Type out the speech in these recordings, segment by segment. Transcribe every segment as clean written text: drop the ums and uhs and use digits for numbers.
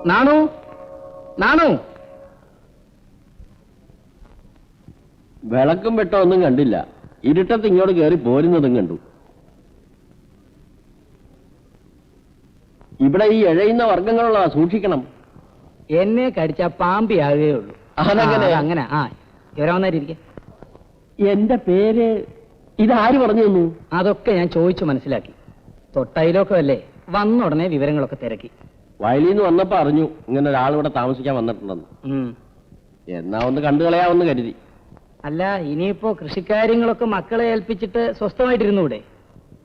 നാണു, നാണു. വിളക്കും വെട്ടോ ഒന്നും കണ്ടില്ല. ഇരുട്ടത്ത് ഇങ്ങോട്ട് കയറി പോരുന്നതും കണ്ടു. ഇവിടെ ഈ എഴയുന്ന വർഗങ്ങളുള്ള സൂക്ഷിക്കണം. എന്നെ കടിച്ച പാമ്പിയാകേ ഉള്ളൂ. അതെങ്ങനെ? അങ്ങനെ. ആ, ഇവരാവുന്നേരിക്കെ. എന്റെ പേര് ഇതാര് പറഞ്ഞു തന്നു? അതൊക്കെ ഞാൻ ചോദിച്ചു മനസ്സിലാക്കി. തൊട്ടയിലൊക്കെ അല്ലേ, വന്ന ഉടനെ വിവരങ്ങളൊക്കെ തിരക്കി. വയലിൽ നിന്ന് വന്നപ്പോ അറിഞ്ഞു ഇങ്ങനെ ഒരാളിവിടെ താമസിക്കാൻ വന്നിട്ടുണ്ടെന്ന്. എന്നാ ഒന്ന് കണ്ടുകളയാവെന്ന് കരുതി. അല്ല, ഇനിയിപ്പോ കൃഷിക്കാര്യങ്ങളൊക്കെ മക്കളെ ഏൽപ്പിച്ചിട്ട് സ്വസ്ഥമായിട്ടിരുന്നൂടെ?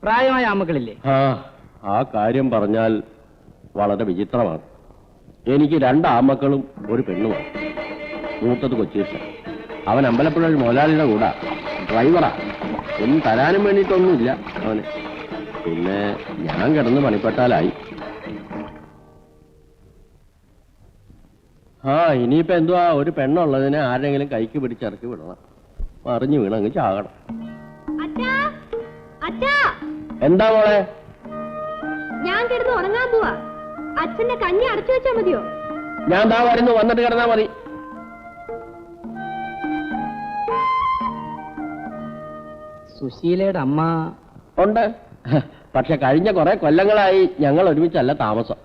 പ്രായമായ ആമക്കളില്ലേ? ആ കാര്യം പറഞ്ഞാൽ വളരെ വിചിത്രമാണ്. എനിക്ക് 2 ആമക്കളും ഒരു പെണ്ണുമാണ്. മൂത്തത് കൊച്ചീർച്ച. അവൻ അമ്പലപ്പുഴ മുതലാളിയുടെ കൂടെ ഡ്രൈവറാ. ഒന്നും തരാനും വേണ്ടിയിട്ടൊന്നുമില്ല അവന്. പിന്നെ ഞാൻ കിടന്ന് പണിപ്പെട്ടാലായി. ഇനിയിപ്പോ എന്തുവാ, ഒരു പെണ്ണുള്ളതിനെ ആരെങ്കിലും കൈക്ക് പിടിച്ചിറക്കി വിടണം. മറിഞ്ഞു വീണങ്ങ് ചാകണം. എന്താ മോളെ? ഞാൻ കിടന്ന് ഉറങ്ങാൻ പോവാ. അച്ഛന്റെ കഞ്ഞി അടച്ചു വെച്ചാ മതിയോ? ഞാൻ ദാ വരുന്നു, വന്നിട്ട് കിടന്നാ മതി. സുശീലയുടെ അമ്മ ഉണ്ട്. പക്ഷെ കഴിഞ്ഞ കുറെ കൊല്ലങ്ങളായി ഞങ്ങൾ ഒരുമിച്ചല്ല താമസം.